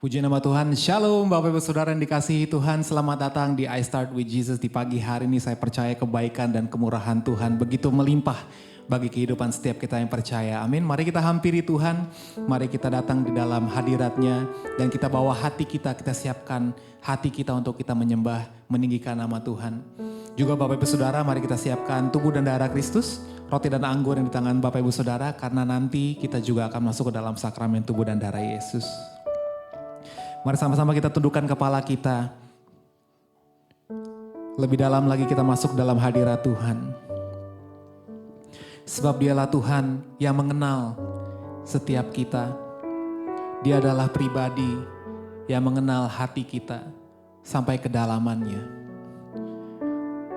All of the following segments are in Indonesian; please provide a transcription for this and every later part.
Puji nama Tuhan, Shalom Bapak Ibu Saudara yang dikasihi Tuhan. Selamat datang di I Start With Jesus. Di pagi hari ini saya percaya kebaikan dan kemurahan Tuhan begitu melimpah bagi kehidupan setiap kita yang percaya. Amin. Mari kita hampiri Tuhan, mari kita datang di dalam hadirat-Nya. Dan kita bawa hati kita siapkan hati kita untuk kita menyembah, meninggikan nama Tuhan. Juga Bapak Ibu Saudara, mari kita siapkan tubuh dan darah Kristus, roti dan anggur yang di tangan Bapak Ibu Saudara. Karena nanti kita juga akan masuk ke dalam sakramen tubuh dan darah Yesus. Mari sama-sama kita tundukkan kepala kita. Lebih dalam lagi kita masuk dalam hadirat Tuhan. Sebab Dialah Tuhan yang mengenal setiap kita. Dia adalah pribadi yang mengenal hati kita sampai kedalamannya.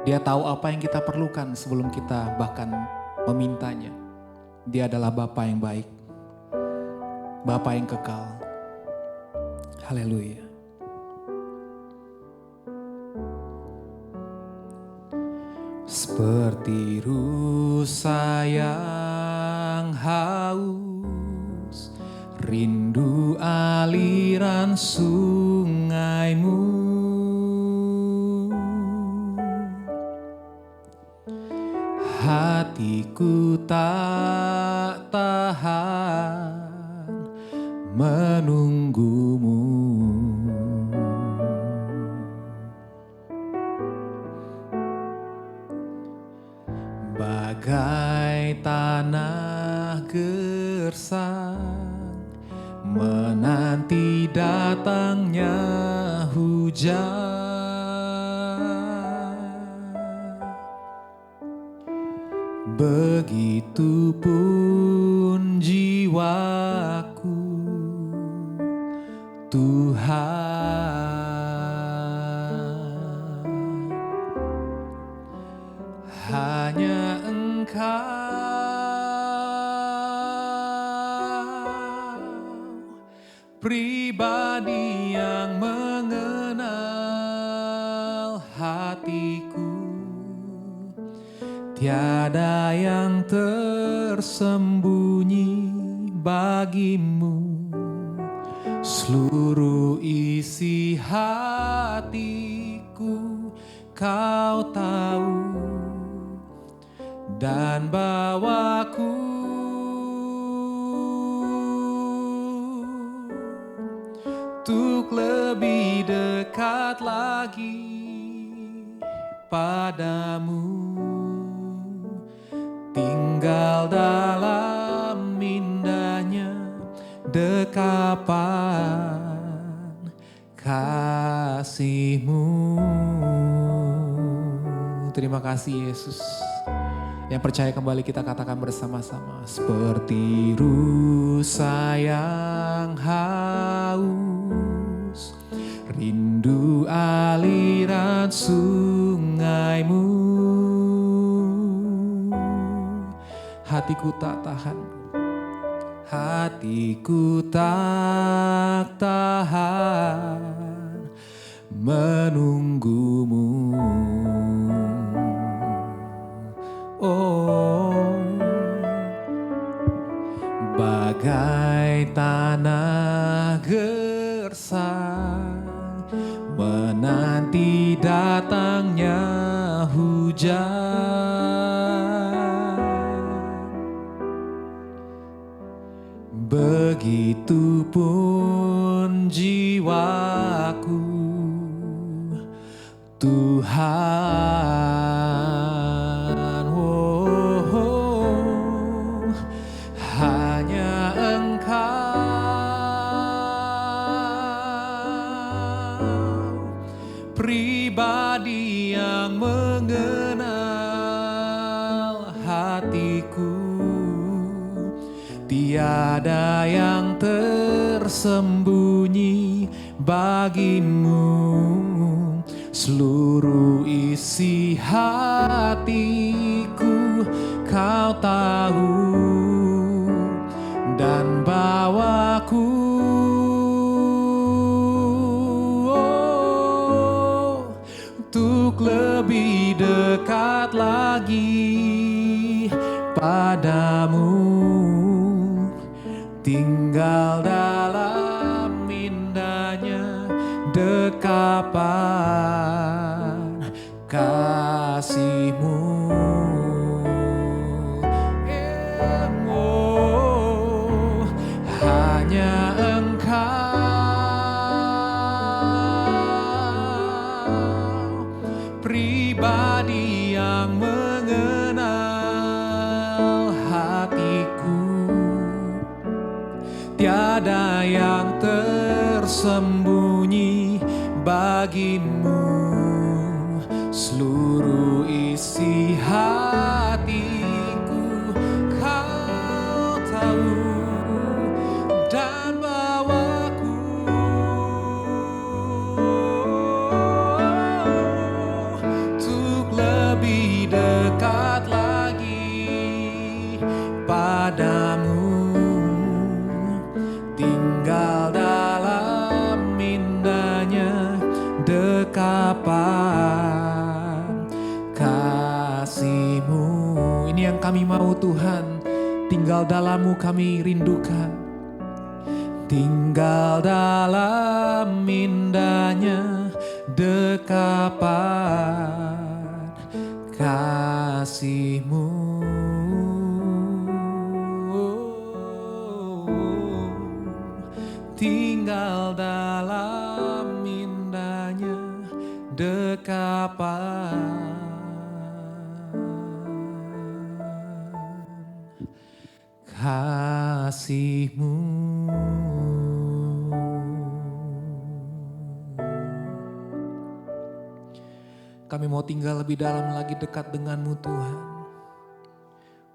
Dia tahu apa yang kita perlukan sebelum kita bahkan memintanya. Dia adalah Bapa yang baik, Bapa yang kekal. Haleluya. Seperti rusa yang haus, rindu aliran sungaimu. Hatiku tak tahan menunggumu. Bagai tanah gersang menanti datangnya hujan, begitupun jiwaku Tuhan. Hanya Engkau, pribadi yang mengenal hatiku. Tiada yang tersembunyi bagimu. Seluruh isi hatiku Kau tahu, dan bawaku untuk lebih dekat lagi padamu, tinggal dalam indahnya dekapan kasih-Mu. Terima kasih Yesus. Yang percaya kembali kita katakan bersama-sama. Seperti rusa yang haus, rindu aliran sungaimu. Hatiku tak tahan, hatiku tak tahan menunggumu. Oh, bagai tanah gersang menanti datangnya hujan, begitupun jiwaku Tuhan. Oh, hanya Engkau, pribadi yang mengenal hatiku. Tiada yang tersembunyi bagimu. Seluruh isi hatiku Kau tahu, dan bawaku untuk lebih dekat lagi padamu, tinggal dalam indah Tiada yang tersembunyi bagimu, seluruh isi hatiku kau tahu, dan bawaku untuk lebih dekat lagi padamu. Tinggal dalam indahnya dekapan kasih-Mu. Ini yang kami mau Tuhan, tinggal dalam-Mu kami rindukan. Tinggal dalam indahnya dekapan kasih-Mu. Tinggal dalam indahnya dekapan kasih-Mu. Kami mau tinggal lebih dalam lagi dekat dengan-Mu Tuhan.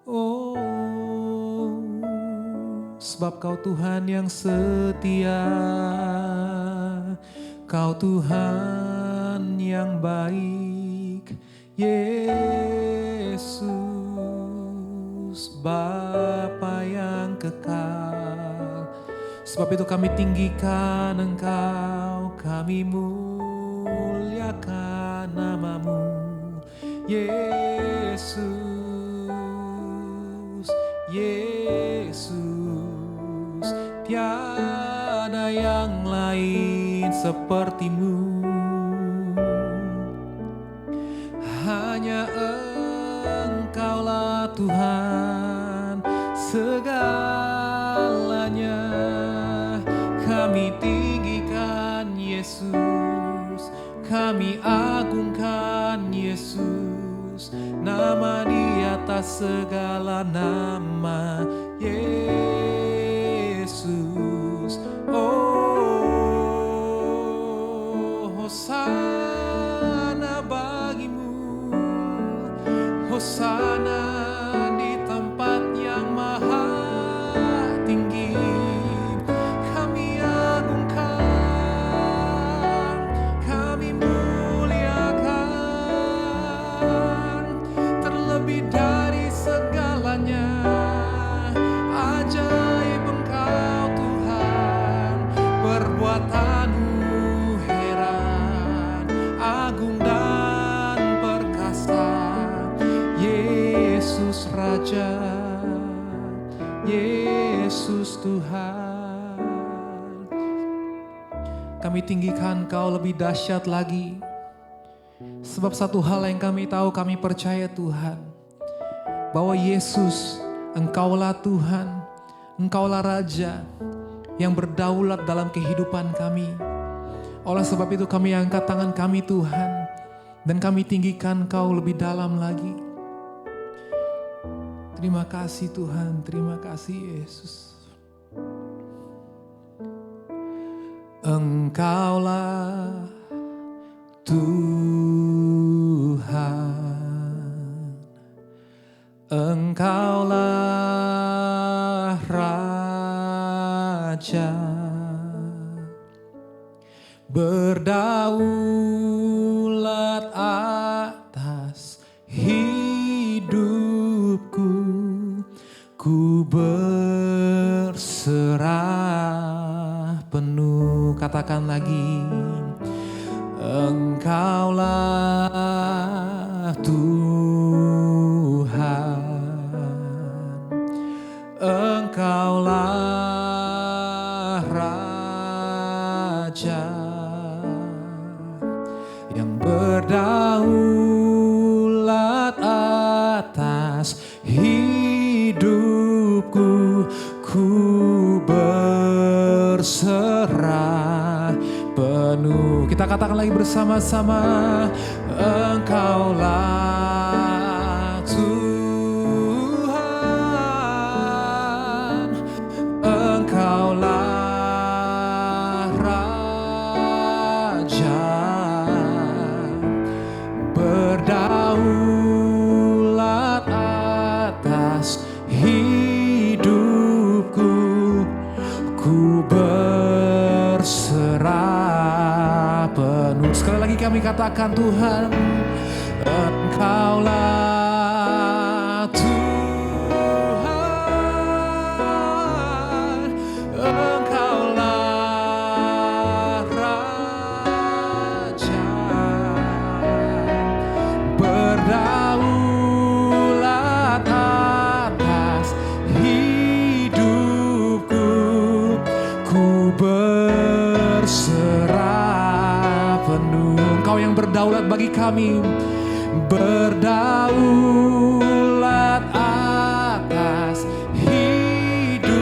Oh, sebab Kau Tuhan yang setia, Kau Tuhan yang baik, Yesus, Bapa yang kekal. Sebab itu kami tinggikan Engkau, kami muliakan nama-Mu, Yesus, Yesus. Tiada yang lain seperti-Mu, hanya Engkaulah Tuhan segalanya. Kami tinggikan Yesus, kami agungkan Yesus, nama di atas segala nama, Yesus. Oh, Hosana bagi-Mu, Hosana di tempat yang maha tinggi. Kami agungkan, kami muliakan, terlebih dari segalanya. Ajaib Engkau Tuhan, perbuatan-Mu heran, agung dan perkasa. Yesus Raja, Yesus Tuhan. Kami tinggikan Kau lebih dahsyat lagi. Sebab satu hal yang kami tahu, kami percaya Tuhan, bahwa Yesus, Engkaulah Tuhan, Engkaulah Raja yang berdaulat dalam kehidupan kami. Oleh sebab itu kami angkat tangan kami Tuhan, dan kami tinggikan Kau lebih dalam lagi. Terima kasih Tuhan, terima kasih Yesus. Engkaulah Tuhan, Engkaulah Raja, berdaulat atas hidupku, ku berserah penuh. Katakan lagi, Engkaulah Tuhan, Engkaulah Raja yang berdaulat atas hidupku, ku berserah penuh. Kita katakan lagi bersama-sama, Engkaulah Tuhan, katakan Tuhan, Engkaulah Tuhan, Engkaulah Raja, berdaulat atas hidupku, ku berserah penuh. Engkau yang berdaulat bagi kami, berdaulat atas hidupku,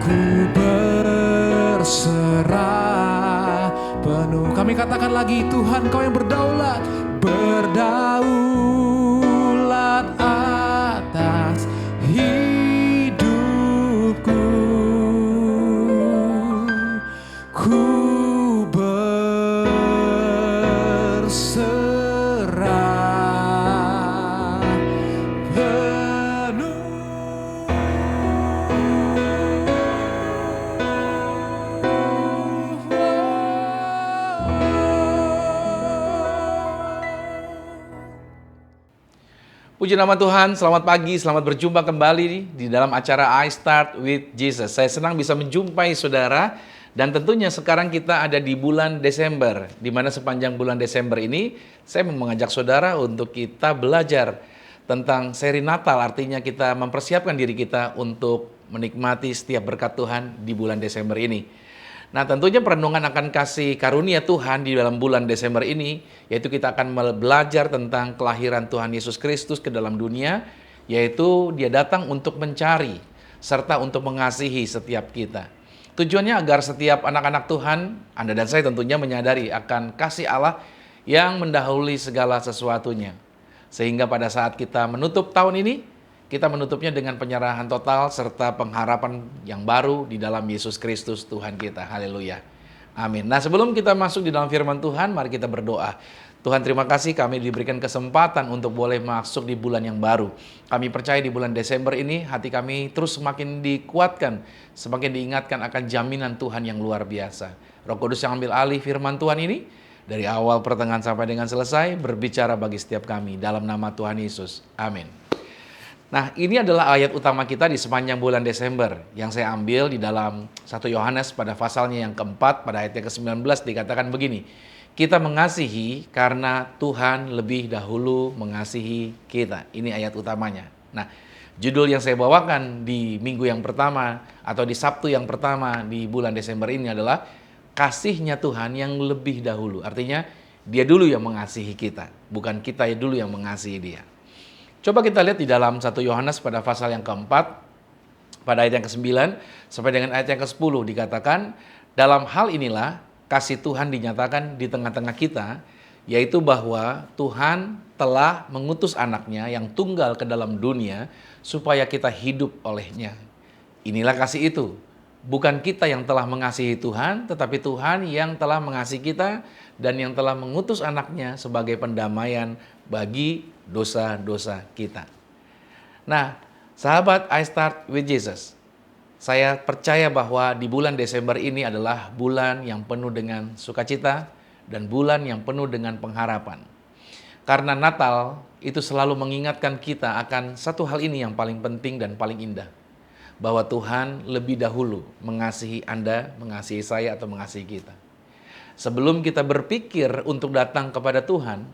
ku berserah penuh. Kami katakan lagi, Tuhan Kau yang berdaulat, berdaulat atas hidupku, ku berserah penuh. Puji nama Tuhan, selamat pagi, selamat berjumpa kembali di dalam acara I Start with Jesus. Saya senang bisa menjumpai saudara, dan tentunya sekarang kita ada di bulan Desember, di mana sepanjang bulan Desember ini saya mau mengajak saudara untuk kita belajar tentang seri Natal, artinya kita mempersiapkan diri kita untuk menikmati setiap berkat Tuhan di bulan Desember ini. Nah, tentunya perenungan akan kasih karunia Tuhan di dalam bulan Desember ini, yaitu kita akan belajar tentang kelahiran Tuhan Yesus Kristus ke dalam dunia, yaitu Dia datang untuk mencari serta untuk mengasihi setiap kita. Tujuannya agar setiap anak-anak Tuhan, Anda dan saya tentunya menyadari akan kasih Allah yang mendahului segala sesuatunya. Sehingga pada saat kita menutup tahun ini, kita menutupnya dengan penyerahan total serta pengharapan yang baru di dalam Yesus Kristus Tuhan kita. Haleluya. Amin. Nah, sebelum kita masuk di dalam firman Tuhan, mari kita berdoa. Tuhan, terima kasih kami diberikan kesempatan untuk boleh masuk di bulan yang baru. Kami percaya di bulan Desember ini hati kami terus semakin dikuatkan, semakin diingatkan akan jaminan Tuhan yang luar biasa. Roh Kudus yang ambil alih firman Tuhan ini dari awal pertengahan sampai dengan selesai, berbicara bagi setiap kami dalam nama Tuhan Yesus. Amin. Nah, ini adalah ayat utama kita di sepanjang bulan Desember yang saya ambil di dalam 1 Yohanes pada pasalnya yang keempat, pada ayat yang ke-19 dikatakan begini, kita mengasihi karena Tuhan lebih dahulu mengasihi kita. Ini ayat utamanya. Nah, judul yang saya bawakan di minggu yang pertama atau di Sabtu yang pertama di bulan Desember ini adalah kasihnya Tuhan yang lebih dahulu. Artinya Dia dulu yang mengasihi kita, bukan kita dulu yang mengasihi Dia. Coba kita lihat di dalam 1 Yohanes pada pasal yang keempat, pada ayat yang ke-9 sampai dengan ayat yang ke-10 dikatakan, dalam hal inilah kasih Tuhan dinyatakan di tengah-tengah kita, yaitu bahwa Tuhan telah mengutus anaknya yang tunggal ke dalam dunia supaya kita hidup olehnya. Inilah kasih itu. Bukan kita yang telah mengasihi Tuhan, tetapi Tuhan yang telah mengasihi kita dan yang telah mengutus anaknya sebagai pendamaian bagi dosa-dosa kita. Nah, sahabat I Start with Jesus, saya percaya bahwa di bulan Desember ini adalah bulan yang penuh dengan sukacita dan bulan yang penuh dengan pengharapan. Karena Natal itu selalu mengingatkan kita akan satu hal ini yang paling penting dan paling indah. Bahwa Tuhan lebih dahulu mengasihi Anda, mengasihi saya, atau mengasihi kita. Sebelum kita berpikir untuk datang kepada Tuhan,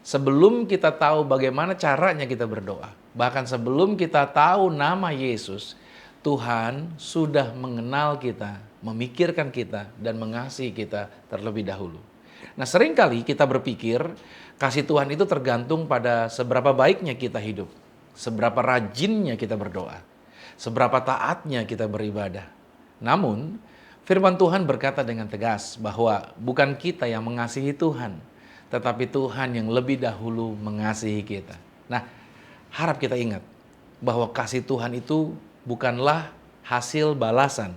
sebelum kita tahu bagaimana caranya kita berdoa, bahkan sebelum kita tahu nama Yesus, Tuhan sudah mengenal kita, memikirkan kita, dan mengasihi kita terlebih dahulu. Nah, seringkali kita berpikir kasih Tuhan itu tergantung pada seberapa baiknya kita hidup, seberapa rajinnya kita berdoa, seberapa taatnya kita beribadah. Namun, firman Tuhan berkata dengan tegas bahwa bukan kita yang mengasihi Tuhan, tetapi Tuhan yang lebih dahulu mengasihi kita. Nah, harap kita ingat bahwa kasih Tuhan itu bukanlah hasil balasan,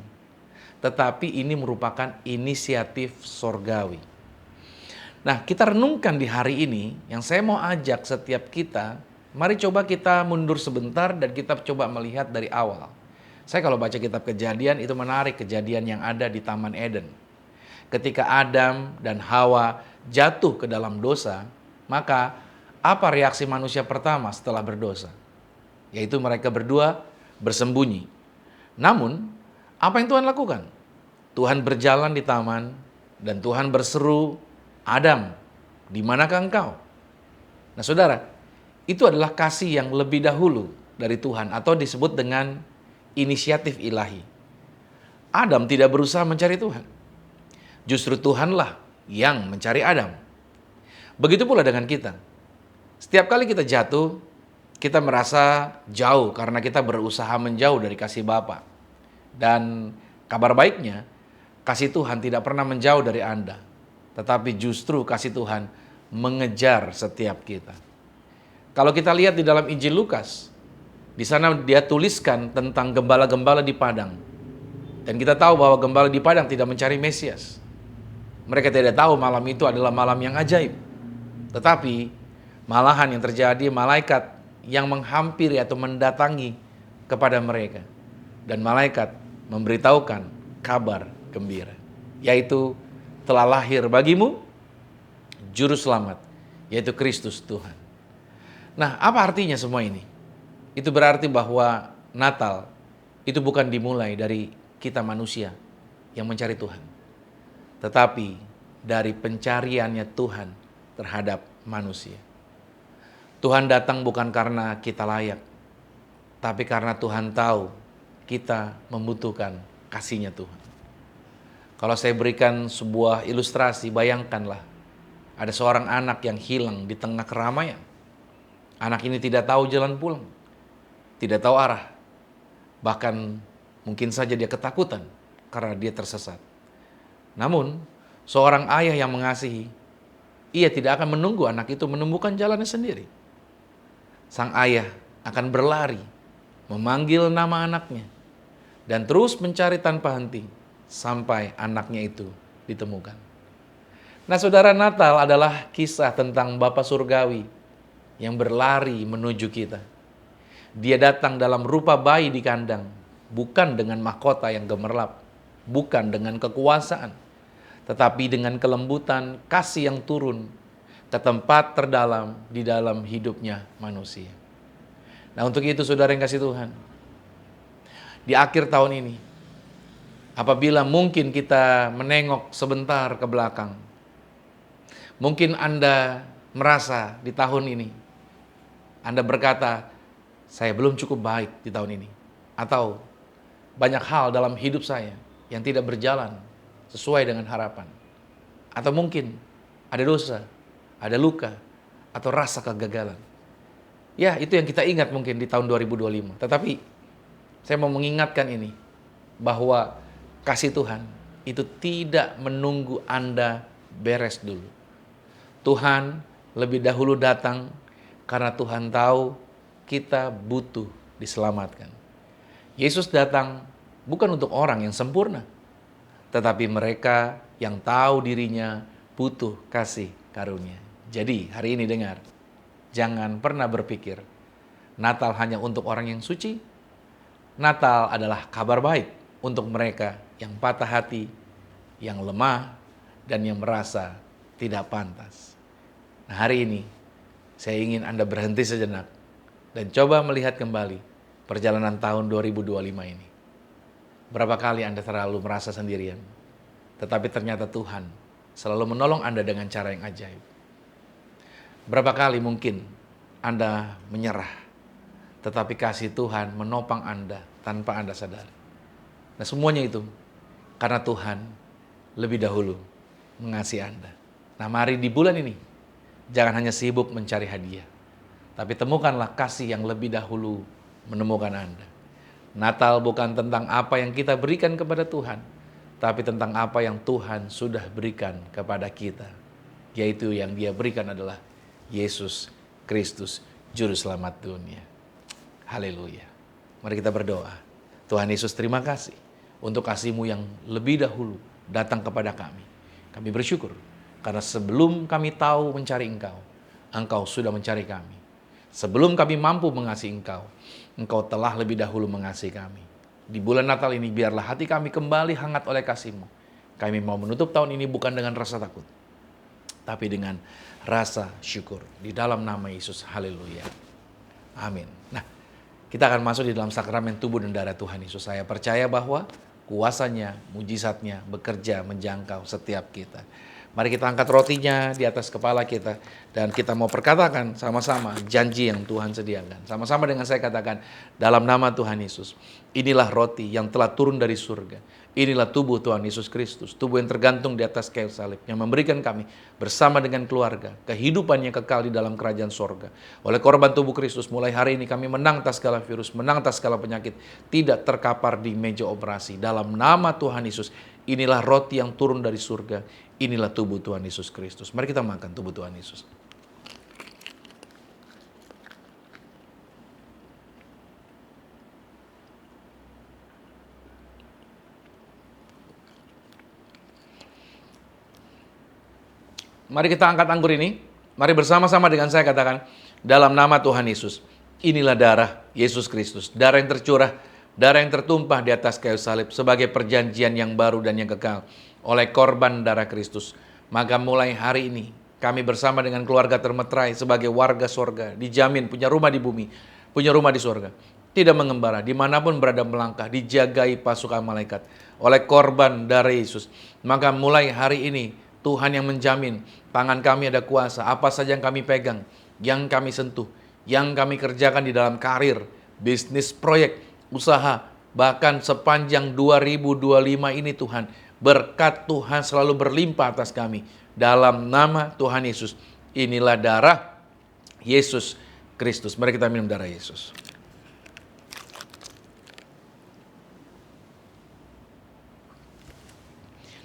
tetapi ini merupakan inisiatif sorgawi. Nah, kita renungkan di hari ini, yang saya mau ajak setiap kita, mari coba kita mundur sebentar dan kita coba melihat dari awal. Saya kalau baca kitab Kejadian itu menarik, kejadian yang ada di Taman Eden. ketika Adam dan Hawa jatuh ke dalam dosa, maka apa reaksi manusia pertama setelah berdosa? Yaitu mereka berdua bersembunyi. Namun, apa yang Tuhan lakukan? Tuhan berjalan di taman dan Tuhan berseru, "Adam, di manakah engkau?" Nah, saudara, itu adalah kasih yang lebih dahulu dari Tuhan atau disebut dengan inisiatif ilahi. Adam tidak berusaha mencari Tuhan. Justru Tuhanlah yang mencari Adam. Begitu pula dengan kita. Setiap kali kita jatuh, kita merasa jauh karena kita berusaha menjauh dari kasih Bapa. Dan kabar baiknya, kasih Tuhan tidak pernah menjauh dari Anda. Tetapi justru kasih Tuhan mengejar setiap kita. Kalau kita lihat di dalam Injil Lukas, di sana dia tuliskan tentang gembala-gembala di padang. Dan kita tahu bahwa gembala di padang tidak mencari Mesias. Mereka tidak tahu malam itu adalah malam yang ajaib. Tetapi malahan yang terjadi, malaikat yang menghampiri atau mendatangi kepada mereka. Dan malaikat memberitahukan kabar gembira. Yaitu telah lahir bagimu Juru Selamat, yaitu Kristus Tuhan. Nah, apa artinya semua ini? Itu berarti bahwa Natal itu bukan dimulai dari kita manusia yang mencari Tuhan, tetapi dari pencariannya Tuhan terhadap manusia. Tuhan datang bukan karena kita layak, tapi karena Tuhan tahu kita membutuhkan kasih-Nya Tuhan. Kalau saya berikan sebuah ilustrasi, bayangkanlah ada seorang anak yang hilang di tengah keramaian. Anak ini tidak tahu jalan pulang, tidak tahu arah, bahkan mungkin saja dia ketakutan karena dia tersesat. Namun, seorang ayah yang mengasihi, ia tidak akan menunggu anak itu menemukan jalannya sendiri. Sang ayah akan berlari, memanggil nama anaknya, dan terus mencari tanpa henti sampai anaknya itu ditemukan. Nah, saudara, Natal adalah kisah tentang Bapa Surgawi yang berlari menuju kita. Dia datang dalam rupa bayi di kandang, bukan dengan mahkota yang gemerlap, bukan dengan kekuasaan, tetapi dengan kelembutan kasih yang turun ke tempat terdalam di dalam hidupnya manusia. Nah, untuk itu saudara yang kasih Tuhan, di akhir tahun ini, apabila mungkin kita menengok sebentar ke belakang, mungkin Anda merasa di tahun ini, Anda berkata, saya belum cukup baik di tahun ini. Atau banyak hal dalam hidup saya yang tidak berjalan sesuai dengan harapan. Atau mungkin ada dosa, ada luka, atau rasa kegagalan. Ya, itu yang kita ingat mungkin di tahun 2025. Tetapi saya mau mengingatkan ini, bahwa kasih Tuhan itu tidak menunggu Anda beres dulu. Tuhan lebih dahulu datang karena Tuhan tahu kita butuh diselamatkan. Yesus datang bukan untuk orang yang sempurna, tetapi mereka yang tahu dirinya butuh kasih karunia. Jadi hari ini dengar, jangan pernah berpikir Natal hanya untuk orang yang suci. Natal adalah kabar baik untuk mereka yang patah hati, yang lemah, dan yang merasa tidak pantas. Nah, hari ini saya ingin Anda berhenti sejenak dan coba melihat kembali perjalanan tahun 2025 ini. Berapa kali Anda terlalu merasa sendirian, tetapi ternyata Tuhan selalu menolong Anda dengan cara yang ajaib. Berapa kali mungkin Anda menyerah, tetapi kasih Tuhan menopang Anda tanpa Anda sadar. Nah, semuanya itu karena Tuhan lebih dahulu mengasihi Anda. Nah, mari di bulan ini, jangan hanya sibuk mencari hadiah, tapi temukanlah kasih yang lebih dahulu menemukan Anda. Natal bukan tentang apa yang kita berikan kepada Tuhan, tapi tentang apa yang Tuhan sudah berikan kepada kita. Yaitu yang Dia berikan adalah Yesus Kristus, Juru Selamat dunia. Haleluya. Mari kita berdoa. Tuhan Yesus, terima kasih untuk kasih-Mu yang lebih dahulu datang kepada kami. Kami bersyukur karena sebelum kami tahu mencari Engkau, Engkau sudah mencari kami. Sebelum kami mampu mengasihi Engkau, Engkau telah lebih dahulu mengasihi kami. Di bulan Natal ini biarlah hati kami kembali hangat oleh kasih-Mu. Kami mau menutup tahun ini bukan dengan rasa takut, tapi dengan rasa syukur. Di dalam nama Yesus, haleluya. Amin. Nah, kita akan masuk di dalam sakramen tubuh dan darah Tuhan Yesus. Saya percaya bahwa kuasanya, mujizatnya bekerja menjangkau setiap kita. Mari kita angkat rotinya di atas kepala kita dan kita mau perkatakan sama-sama janji yang Tuhan sediakan. Sama-sama dengan saya katakan dalam nama Tuhan Yesus. Inilah roti yang telah turun dari surga. Inilah tubuh Tuhan Yesus Kristus, tubuh yang tergantung di atas kayu salib, yang memberikan kami bersama dengan keluarga, kehidupan yang kekal di dalam kerajaan sorga. Oleh korban tubuh Kristus, mulai hari ini kami menang atas segala virus, menang atas segala penyakit, tidak terkapar di meja operasi. Dalam nama Tuhan Yesus, inilah roti yang turun dari surga, inilah tubuh Tuhan Yesus Kristus. Mari kita makan tubuh Tuhan Yesus. Mari kita angkat anggur ini. Mari bersama-sama dengan saya katakan, dalam nama Tuhan Yesus, inilah darah Yesus Kristus. Darah yang tercurah, darah yang tertumpah di atas kayu salib sebagai perjanjian yang baru dan yang kekal oleh korban darah Kristus. Maka mulai hari ini, kami bersama dengan keluarga termeterai sebagai warga sorga, dijamin punya rumah di bumi, punya rumah di sorga. Tidak mengembara, dimanapun berada melangkah, dijagai pasukan malaikat oleh korban darah Yesus. Maka mulai hari ini, Tuhan yang menjamin, tangan kami ada kuasa, apa saja yang kami pegang, yang kami sentuh, yang kami kerjakan di dalam karir, bisnis, proyek, usaha, bahkan sepanjang 2025 ini Tuhan, berkat Tuhan selalu berlimpah atas kami. Dalam nama Tuhan Yesus, inilah darah Yesus Kristus. Mari kita minum darah Yesus.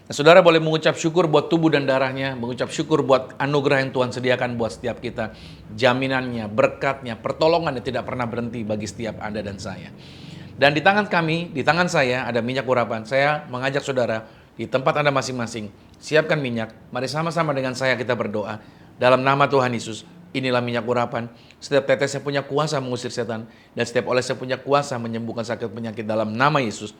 Nah, saudara boleh mengucap syukur buat tubuh dan darahnya, mengucap syukur buat anugerah yang Tuhan sediakan buat setiap kita, jaminannya, berkatnya, pertolongannya tidak pernah berhenti bagi setiap Anda dan saya. Dan di tangan kami, di tangan saya ada minyak urapan. Saya mengajak saudara di tempat Anda masing-masing, siapkan minyak. Mari sama-sama dengan saya kita berdoa. Dalam nama Tuhan Yesus, inilah minyak urapan. Setiap tetesnya punya kuasa mengusir setan, dan setiap olesnya punya kuasa menyembuhkan sakit penyakit. Dalam nama Yesus,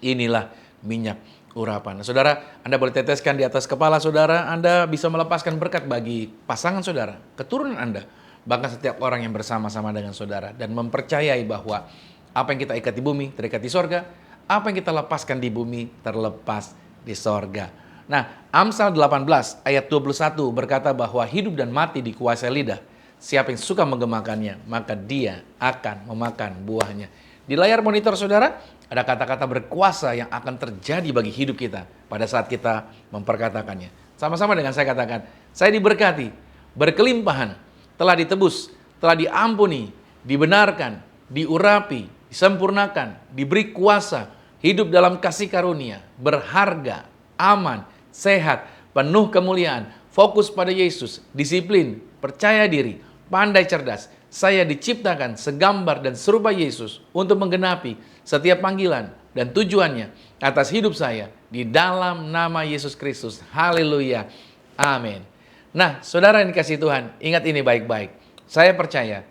inilah minyak urapan. Nah, saudara, Anda boleh teteskan di atas kepala saudara. Anda bisa melepaskan berkat bagi pasangan saudara, keturunan Anda, bahkan setiap orang yang bersama-sama dengan saudara, dan mempercayai bahwa apa yang kita ikat di bumi terikat di sorga, apa yang kita lepaskan di bumi terlepas di sorga. Nah, Amsal 18 ayat 21 berkata bahwa hidup dan mati dikuasai lidah. Siapa yang suka menggemakannya, maka dia akan memakan buahnya. Di layar monitor saudara, ada kata-kata berkuasa yang akan terjadi bagi hidup kita pada saat kita memperkatakannya. Sama-sama dengan saya katakan, saya diberkati, berkelimpahan, telah ditebus, telah diampuni, dibenarkan, diurapi, disempurnakan, diberi kuasa, hidup dalam kasih karunia, berharga, aman, sehat, penuh kemuliaan, fokus pada Yesus, disiplin, percaya diri, pandai cerdas. Saya diciptakan segambar dan serupa Yesus untuk menggenapi setiap panggilan dan tujuannya atas hidup saya di dalam nama Yesus Kristus. Haleluya. Amin. Nah, saudara yang dikasihi Tuhan, ingat ini baik-baik. Saya percaya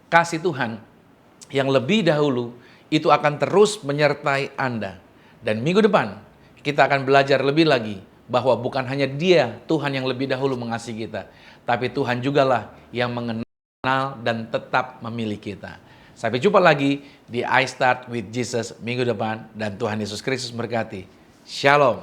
kasih Tuhan yang lebih dahulu itu akan terus menyertai Anda. Dan minggu depan kita akan belajar lebih lagi bahwa bukan hanya Dia, Tuhan yang lebih dahulu mengasihi kita, tapi Tuhan jugalah yang mengenal dan tetap memilih kita. Sampai jumpa lagi di I Start with Jesus minggu depan, dan Tuhan Yesus Kristus berkati. Shalom.